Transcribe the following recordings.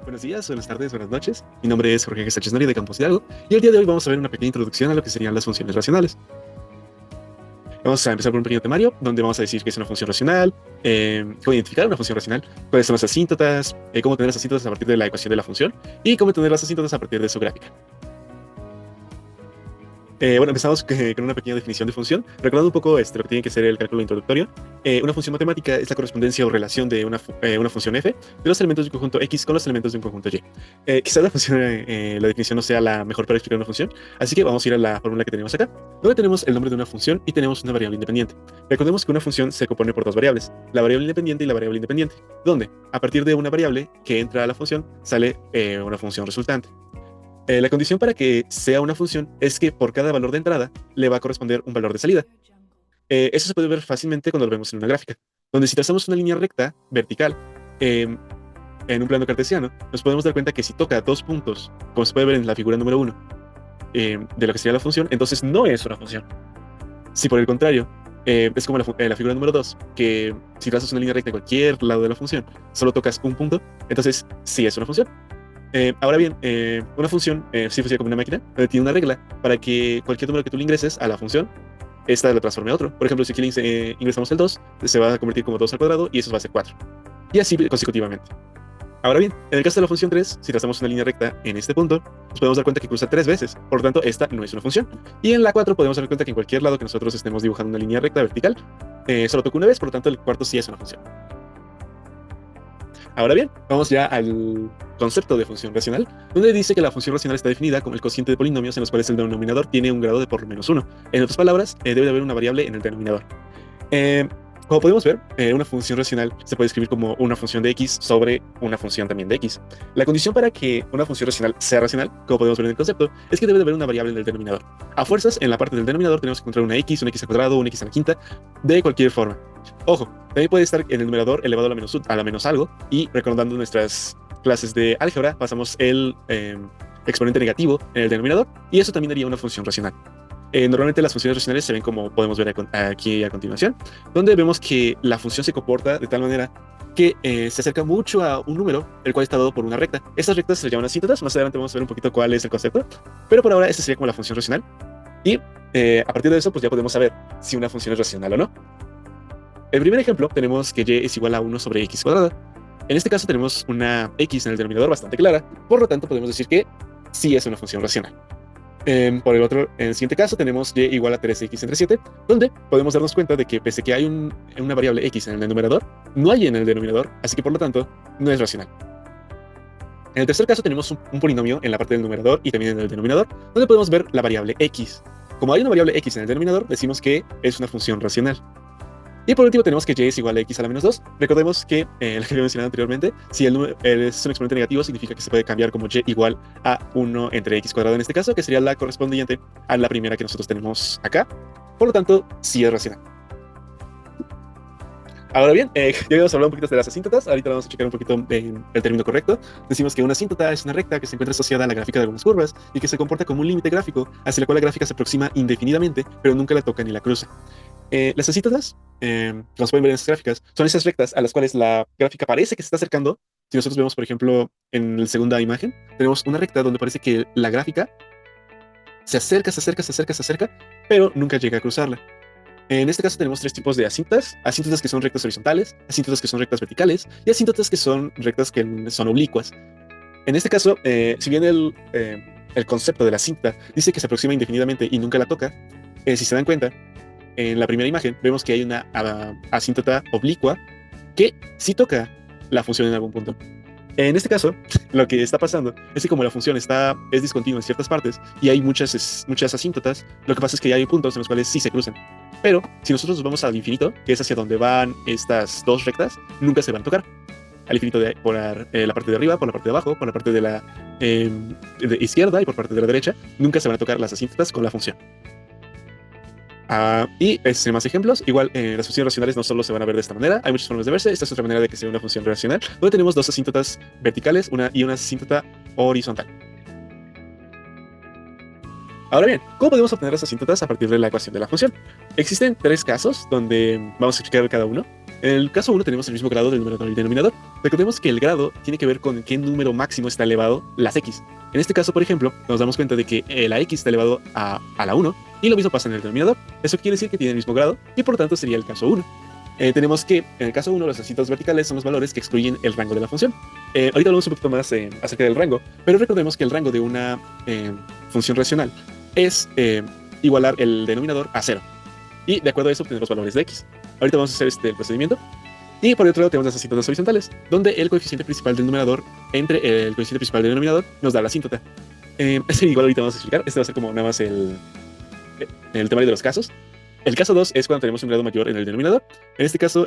Buenos días, buenas tardes, buenas noches. Mi nombre es Jorge Sánchez Nori de Campos Hidalgo y el día de hoy vamos a ver una pequeña introducción a lo que serían las funciones racionales. Vamos a empezar por un pequeño temario donde vamos a decir qué es una función racional, cómo identificar una función racional, cuáles son las asíntotas, cómo tener las asíntotas a partir de la ecuación de la función y cómo tener las asíntotas a partir de su gráfica. Bueno, empezamos con una pequeña definición de función, recordando un poco lo que tiene que ser el cálculo introductorio. Una función matemática es la correspondencia o relación de una función f de los elementos de un conjunto x con los elementos de un conjunto y. Quizás la definición no sea la mejor para explicar una función, así que vamos a ir a la fórmula que tenemos acá, donde tenemos el nombre de una función y tenemos una variable independiente. Recordemos que una función se compone por dos variables, la variable independiente y la variable independiente, donde a partir de una variable que entra a la función sale una función resultante. La condición para que sea una función es que por cada valor de entrada le va a corresponder un valor de salida. Eso se puede ver fácilmente cuando lo vemos en una gráfica, donde si trazamos una línea recta, vertical, en un plano cartesiano, nos podemos dar cuenta que si toca dos puntos, como se puede ver en la figura número 1, de lo que sería la función, entonces no es una función. Si por el contrario, es como la figura número 2, que si trazas una línea recta en cualquier lado de la función, solo tocas un punto, entonces sí es una función. Ahora bien, una función sí funciona como una máquina, donde tiene una regla para que cualquier número que tú le ingreses a la función, esta la transforme a otro. Por ejemplo, si aquí le ingresamos el 2, se va a convertir como 2 al cuadrado y eso va a ser 4. Y así consecutivamente. Ahora bien, en el caso de la función 3, si trazamos una línea recta en este punto, nos podemos dar cuenta que cruza 3 veces. Por lo tanto, esta no es una función. Y en la 4 podemos dar cuenta que en cualquier lado que nosotros estemos dibujando una línea recta vertical, solo toca una vez, por lo tanto el cuarto sí es una función. Ahora bien, vamos ya al concepto de función racional, donde dice que la función racional está definida como el cociente de polinomios en los cuales el denominador tiene un grado de por menos 1. En otras palabras, debe de haber una variable en el denominador. Como podemos ver, una función racional se puede escribir como una función de x sobre una función también de x. La condición para que una función racional sea racional, como podemos ver en el concepto, es que debe de haber una variable en el denominador. A fuerzas, en la parte del denominador tenemos que encontrar una x al cuadrado, una x a la quinta, de cualquier forma. Ojo, también puede estar en el numerador elevado a la menos algo, y recordando nuestras clases de álgebra, pasamos el exponente negativo en el denominador, y eso también daría una función racional. Normalmente las funciones racionales se ven como podemos ver aquí a continuación, donde vemos que la función se comporta de tal manera que se acerca mucho a un número, el cual está dado por una recta. Estas rectas se llaman asíntotas, más adelante vamos a ver un poquito cuál es el concepto, pero por ahora esta sería como la función racional, y a partir de eso pues ya podemos saber si una función es racional o no. El primer ejemplo tenemos que y es igual a 1 sobre x cuadrada. En este caso tenemos una x en el denominador bastante clara, por lo tanto podemos decir que sí es una función racional. En el siguiente caso tenemos y igual a 3x entre 7, donde podemos darnos cuenta de que pese a que hay una variable x en el numerador, no hay en el denominador, así que por lo tanto no es racional. En el tercer caso tenemos un polinomio en la parte del numerador y también en el denominador, donde podemos ver la variable x. Como hay una variable x en el denominador, decimos que es una función racional. Y por último tenemos que y es igual a x a la menos 2. Recordemos que, lo que había mencionado anteriormente, si es un exponente negativo, significa que se puede cambiar como y igual a 1 entre x cuadrado en este caso, que sería la correspondiente a la primera que nosotros tenemos acá. Por lo tanto, sí es racional. Ahora bien, ya habíamos hablado un poquito de las asíntotas, ahorita vamos a checar un poquito el término correcto. Decimos que una asíntota es una recta que se encuentra asociada a la gráfica de algunas curvas y que se comporta como un límite gráfico hacia la cual la gráfica se aproxima indefinidamente, pero nunca la toca ni la cruza. Las asíntotas, como pueden ver en estas gráficas, son esas rectas a las cuales la gráfica parece que se está acercando. Si nosotros vemos, por ejemplo, en la segunda imagen, tenemos una recta donde parece que la gráfica se acerca, pero nunca llega a cruzarla. En este caso tenemos tres tipos de asíntotas: asíntotas que son rectas horizontales, asíntotas que son rectas verticales y asíntotas que son rectas que son oblicuas. En este caso, si bien el concepto de la asíntota dice que se aproxima indefinidamente y nunca la toca, si se dan cuenta, en la primera imagen vemos que hay una asíntota oblicua que sí toca la función en algún punto. En este caso, lo que está pasando es que como la función es discontinua en ciertas partes y hay muchas asíntotas, lo que pasa es que hay puntos en los cuales sí se cruzan. Pero si nosotros nos vamos al infinito, que es hacia donde van estas dos rectas, nunca se van a tocar. Al infinito por la parte de arriba, por la parte de abajo, por la parte de la de izquierda y por parte de la derecha, nunca se van a tocar las asíntotas con la función. Y sin más ejemplos, igual las funciones racionales no solo se van a ver de esta manera, hay muchas formas de verse. Esta es otra manera de que sea una función racional, donde tenemos dos asíntotas verticales y una asíntota horizontal. Ahora bien, ¿cómo podemos obtener las asíntotas a partir de la ecuación de la función? Existen tres casos donde vamos a explicar cada uno. En el caso 1 tenemos el mismo grado del numerador y denominador, Recordemos que el grado tiene que ver con qué número máximo está elevado las x. En este caso, por ejemplo, nos damos cuenta de que la x está elevado a la 1 y lo mismo pasa en el denominador. Eso quiere decir que tiene el mismo grado y por lo tanto sería el caso 1. Tenemos que, en el caso 1, los ascentos verticales son los valores que excluyen el rango de la función. Ahorita hablamos un poquito más acerca del rango, pero recordemos que el rango de una función racional es igualar el denominador a 0. Y de acuerdo a eso obtener los valores de x. Ahorita vamos a hacer el procedimiento. Y por otro lado tenemos las asíntotas horizontales, donde el coeficiente principal del numerador entre el coeficiente principal del denominador nos da la asíntota. Igual ahorita vamos a explicar. Este va a ser como nada más el temario de los casos. El caso 2 es cuando tenemos un grado mayor en el denominador. En este caso,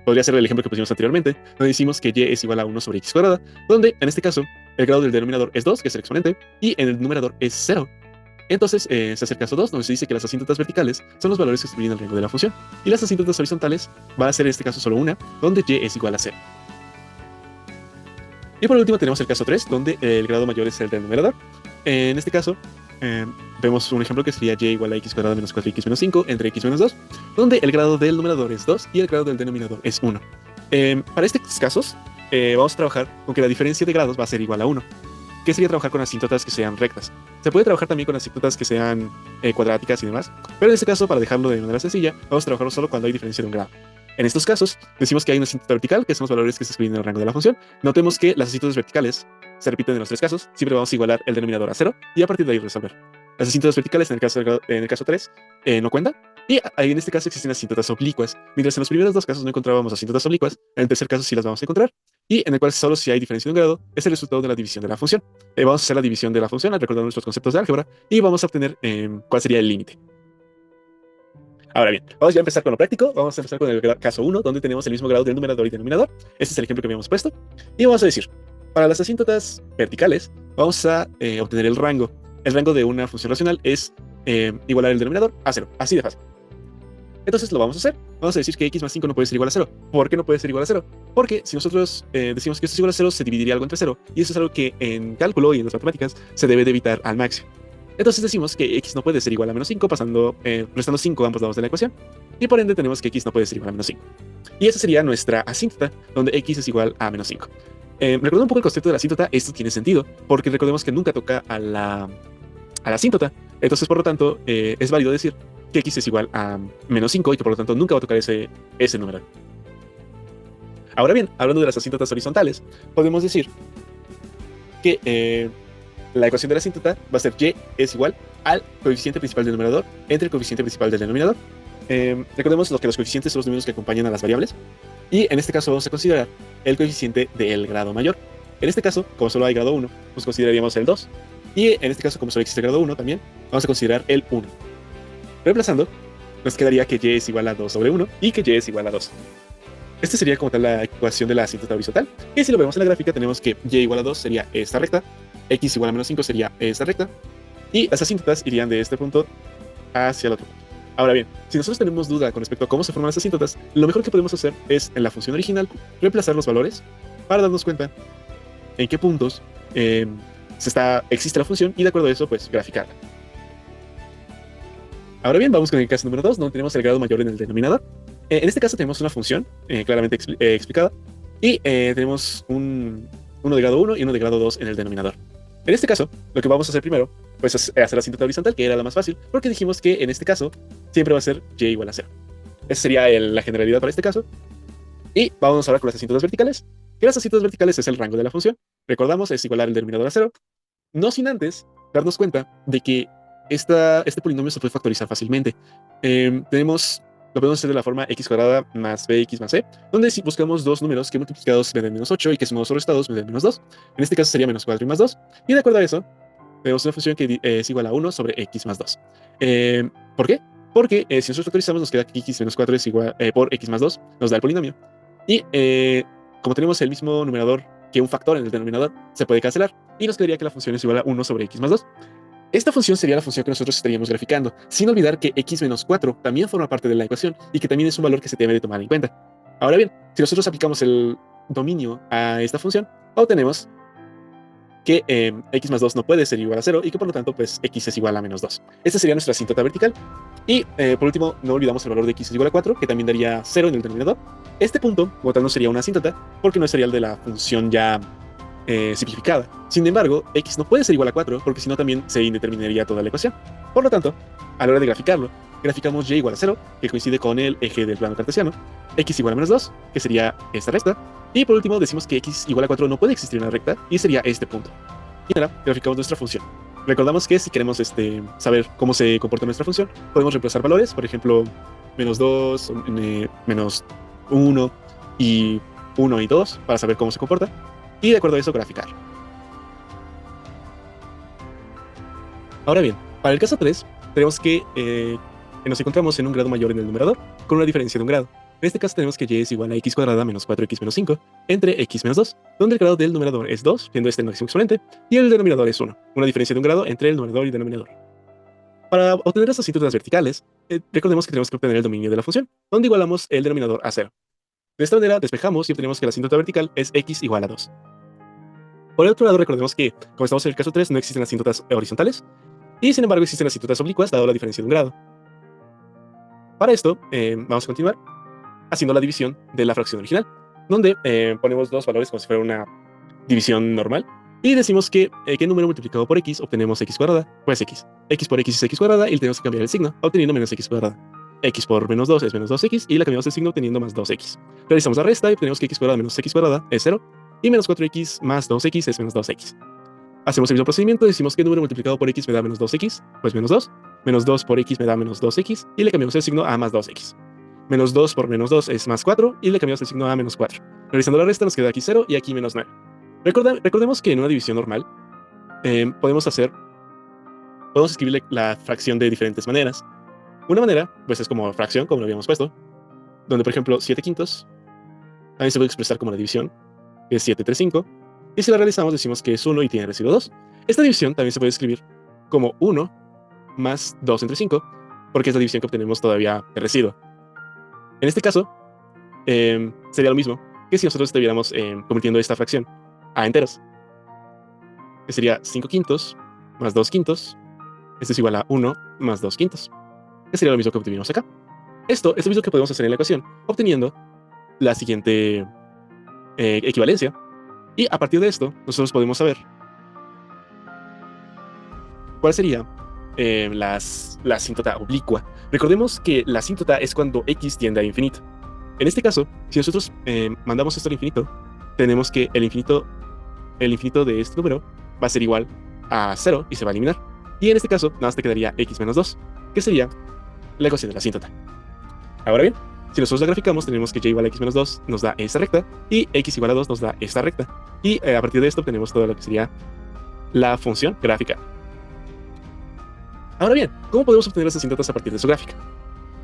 podría ser el ejemplo que pusimos anteriormente, donde decimos que y es igual a 1 sobre x cuadrada, donde en este caso el grado del denominador es 2, que es el exponente, y en el numerador es 0. Entonces, se hace el caso 2, donde se dice que las asíntotas verticales son los valores que excluyen el rango de la función, y las asíntotas horizontales va a ser en este caso solo una, donde y es igual a 0. Y por último tenemos el caso 3, donde el grado mayor es el del numerador. En este caso, vemos un ejemplo que sería y igual a x cuadrada menos 4x menos 5 entre x menos 2, donde el grado del numerador es 2 y el grado del denominador es 1. Para estos casos, vamos a trabajar con que la diferencia de grados va a ser igual a 1. ¿Qué sería trabajar con asíntotas que sean rectas? Se puede trabajar también con asíntotas que sean cuadráticas y demás, pero en este caso, para dejarlo de manera sencilla, vamos a trabajarlo solo cuando hay diferencia de un grado. En estos casos, decimos que hay una asíntota vertical, que son los valores que se excluyen en el rango de la función. Notemos que las asíntotas verticales se repiten en los tres casos, siempre vamos a igualar el denominador a 0 y a partir de ahí resolver. Las asíntotas verticales en el caso 3 no cuentan, y en este caso existen asíntotas oblicuas. Mientras en los primeros dos casos no encontrábamos asíntotas oblicuas, en el tercer caso sí las vamos a encontrar, y en el cual solo si hay diferencia de un grado es el resultado de la división de la función. Vamos a hacer la división de la función al recordar nuestros conceptos de álgebra y vamos a obtener cuál sería el límite. Ahora bien, vamos ya a empezar con lo práctico. Vamos a empezar con el caso 1, donde tenemos el mismo grado del numerador y denominador. Este es el ejemplo que habíamos puesto. Y vamos a decir, para las asíntotas verticales, vamos a obtener el rango. El rango de una función racional es igualar el denominador a 0. Así de fácil. Entonces lo vamos a hacer. Vamos a decir que x más 5 no puede ser igual a 0. ¿Por qué no puede ser igual a 0? Porque si nosotros decimos que esto es igual a 0, se dividiría algo entre 0. Y eso es algo que en cálculo y en las matemáticas se debe de evitar al máximo. Entonces decimos que x no puede ser igual a menos 5, restando 5 a ambos lados de la ecuación. Y por ende tenemos que x no puede ser igual a menos 5. Y esa sería nuestra asíntota, donde x es igual a menos 5. Recordando un poco el concepto de la asíntota, esto tiene sentido, porque recordemos que nunca toca a la asíntota. Entonces, por lo tanto, es válido decir que x es igual a menos 5 y que por lo tanto nunca va a tocar ese número. Ahora bien, hablando de las asíntotas horizontales, podemos decir que la ecuación de la asíntota va a ser y es igual al coeficiente principal del numerador entre el coeficiente principal del denominador. Recordemos que los coeficientes son los números que acompañan a las variables. Y en este caso vamos a considerar el coeficiente del grado mayor. En este caso, como solo hay grado 1, pues consideraríamos el 2. Y en este caso, como solo existe grado 1 también, vamos a considerar el 1. Reemplazando, nos quedaría que y es igual a 2 sobre 1 y que y es igual a 2. Esta sería como tal la ecuación de la asíntota horizontal. Y si lo vemos en la gráfica, tenemos que y igual a 2 sería esta recta, x igual a menos 5 sería esta recta, y las asíntotas irían de este punto hacia el otro punto. Ahora bien, si nosotros tenemos duda con respecto a cómo se forman las asíntotas, lo mejor que podemos hacer es, en la función original, reemplazar los valores para darnos cuenta en qué puntos existe la función y de acuerdo a eso, pues, graficarla. Ahora bien, vamos con el caso número 2, donde tenemos el grado mayor en el denominador. En este caso tenemos una función claramente explicada y tenemos uno de grado 1 y uno de grado 2 en el denominador. En este caso, lo que vamos a hacer primero pues, es hacer la asíntota horizontal, que era la más fácil, porque dijimos que en este caso siempre va a ser y igual a 0. Esa sería la generalidad para este caso. Y vamos ahora con las asíntotas verticales, que las asíntotas verticales es el rango de la función. Recordamos, es igualar el denominador a 0, no sin antes darnos cuenta de que este polinomio se puede factorizar fácilmente. Lo podemos hacer de la forma x cuadrada más bx más c, donde si buscamos dos números que multiplicados me den menos 8 y que sumados o restados me den menos 2. En este caso sería menos 4 y más 2. Y de acuerdo a eso, tenemos una función que es igual a 1 sobre x más 2. ¿Por qué? Porque si nosotros factorizamos nos queda que x menos 4 es igual por x más 2, nos da el polinomio. Y como tenemos el mismo numerador que un factor en el denominador, se puede cancelar y nos quedaría que la función es igual a 1 sobre x más 2. Esta función sería la función que nosotros estaríamos graficando, sin olvidar que x menos 4 también forma parte de la ecuación y que también es un valor que se debe de tomar en cuenta. Ahora bien, si nosotros aplicamos el dominio a esta función, obtenemos que x más 2 no puede ser igual a 0 y que por lo tanto pues x es igual a menos 2. Esta sería nuestra asíntota vertical. Y por último, no olvidamos el valor de x es igual a 4, que también daría 0 en el denominador. Este punto, como tal, no sería una asíntota, porque no sería el de la función ya simplificada. Sin embargo, x no puede ser igual a 4, porque si no también se indeterminaría toda la ecuación. Por lo tanto, a la hora de graficarlo, graficamos y igual a 0, que coincide con el eje del plano cartesiano, x igual a menos 2, que sería esta recta, y por último decimos que x igual a 4 no puede existir en una recta, y sería este punto. Y ahora graficamos nuestra función. Recordamos que si queremos saber cómo se comporta nuestra función, podemos reemplazar valores, por ejemplo, menos 2, menos 1 y 1 y 2, para saber cómo se comporta, y de acuerdo a eso graficar. Ahora bien, para el caso 3, tenemos que nos encontramos en un grado mayor en el numerador, con una diferencia de un grado. En este caso tenemos que y es igual a x cuadrada menos 4x menos 5 entre x menos 2, donde el grado del numerador es 2, siendo este el máximo exponente, y el denominador es 1, una diferencia de un grado entre el numerador y el denominador. Para obtener las asíntotas verticales, recordemos que tenemos que obtener el dominio de la función, donde igualamos el denominador a 0. De esta manera despejamos y obtenemos que la asíntota vertical es x igual a 2. Por el otro lado, recordemos que, como estamos en el caso 3, no existen asíntotas horizontales, y sin embargo existen asíntotas oblicuas, dado la diferencia de un grado. Para esto, vamos a continuar haciendo la división de la fracción original, donde ponemos dos valores como si fuera una división normal, y decimos que qué número multiplicado por x obtenemos x cuadrada, pues x. X por x es x cuadrada, y tenemos que cambiar el signo, obteniendo menos x cuadrada. X por menos 2 es menos 2x, y la cambiamos el signo obteniendo más 2x. Realizamos la resta y obtenemos que x cuadrada menos x cuadrada es 0, y menos 4x más 2x es menos 2x. Hacemos el mismo procedimiento, decimos que número multiplicado por x me da menos 2x, pues menos 2. Menos 2 por x me da menos 2x, y le cambiamos el signo a más 2x. Menos 2 por menos 2 es más 4, y le cambiamos el signo a menos 4. Realizando la resta nos queda aquí 0 y aquí menos 9. Recordemos que en una división normal podemos escribir la fracción de diferentes maneras. Una manera, pues es como fracción, como lo habíamos puesto, donde por ejemplo 7 quintos también se puede expresar como la división, que es 7 entre 5, y si la realizamos decimos que es 1 y tiene residuo 2. Esta división también se puede escribir como 1 más 2 entre 5, porque es la división que obtenemos todavía de residuo. En este caso, sería lo mismo que si nosotros estuviéramos convirtiendo esta fracción a enteros, que sería 5 quintos más 2 quintos, esto es igual a 1 más 2 quintos, que sería lo mismo que obtuvimos acá. Esto es lo mismo que podemos hacer en la ecuación, obteniendo la siguiente equivalencia, y a partir de esto, nosotros podemos saber cuál sería la asíntota oblicua. Recordemos que la asíntota es cuando x tiende a infinito. En este caso, si nosotros mandamos esto al infinito, tenemos que el infinito de este número va a ser igual a 0 y se va a eliminar. Y en este caso, nada más te quedaría x menos 2, que sería la ecuación de la asíntota. Ahora bien, si nosotros la graficamos, tenemos que y igual a x menos 2 nos da esta recta, y x igual a 2 nos da esta recta. Y a partir de esto obtenemos todo lo que sería la función gráfica. Ahora bien, ¿cómo podemos obtener las asíntotas a partir de su gráfica?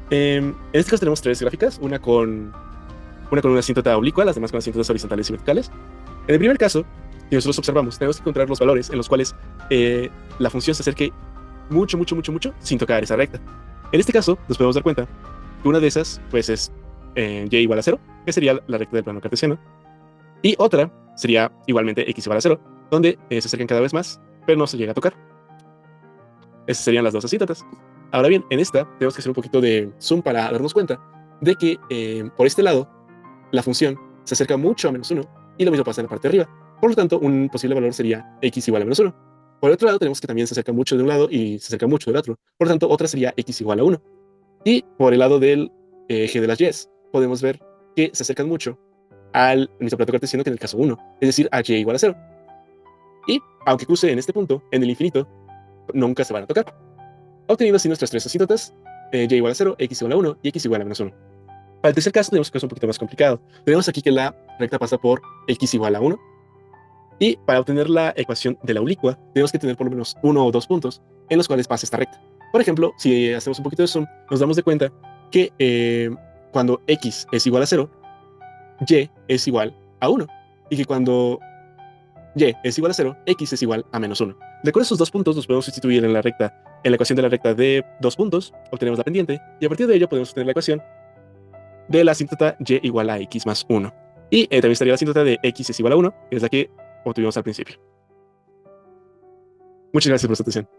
En este caso tenemos tres gráficas, una con una asíntota oblicua, las demás con asíntotas horizontales y verticales. En el primer caso, si nosotros observamos, tenemos que encontrar los valores en los cuales la función se acerque mucho sin tocar esa recta. En este caso, nos podemos dar cuenta que una de esas pues es y igual a 0, que sería la recta del plano cartesiano, y otra sería igualmente x igual a 0, donde se acercan cada vez más, pero no se llega a tocar. Esas serían las dos asíntotas. Ahora bien, en esta tenemos que hacer un poquito de zoom para darnos cuenta de que por este lado la función se acerca mucho a menos 1, y lo mismo pasa en la parte de arriba. Por lo tanto, un posible valor sería x igual a menos 1. Por el otro lado tenemos que también se acerca mucho de un lado y se acerca mucho del otro. Por lo tanto, otra sería x igual a 1. Y por el lado del eje de las y's, podemos ver que se acercan mucho al mismo plato cartesiano que en el caso 1, es decir, a y igual a 0. Y aunque cruce en este punto, en el infinito, nunca se van a tocar. Obteniendo así nuestras tres asíntotas, y igual a 0, x igual a 1 y x igual a menos 1. Para el tercer caso tenemos que es un poquito más complicado. Tenemos aquí que la recta pasa por x igual a 1, y para obtener la ecuación de la oblicua tenemos que tener por lo menos uno o dos puntos en los cuales pasa esta recta. Por ejemplo, si hacemos un poquito de zoom, nos damos de cuenta que cuando x es igual a 0, y es igual a 1, y que cuando y es igual a 0, x es igual a menos 1. De acuerdo a esos dos puntos, los podemos sustituir en la ecuación de la recta de dos puntos, obtenemos la pendiente, y a partir de ello podemos obtener la ecuación de la asíntota y igual a x más 1. Y también estaría la asíntota de x es igual a 1, que es la que obtuvimos al principio. Muchas gracias por su atención.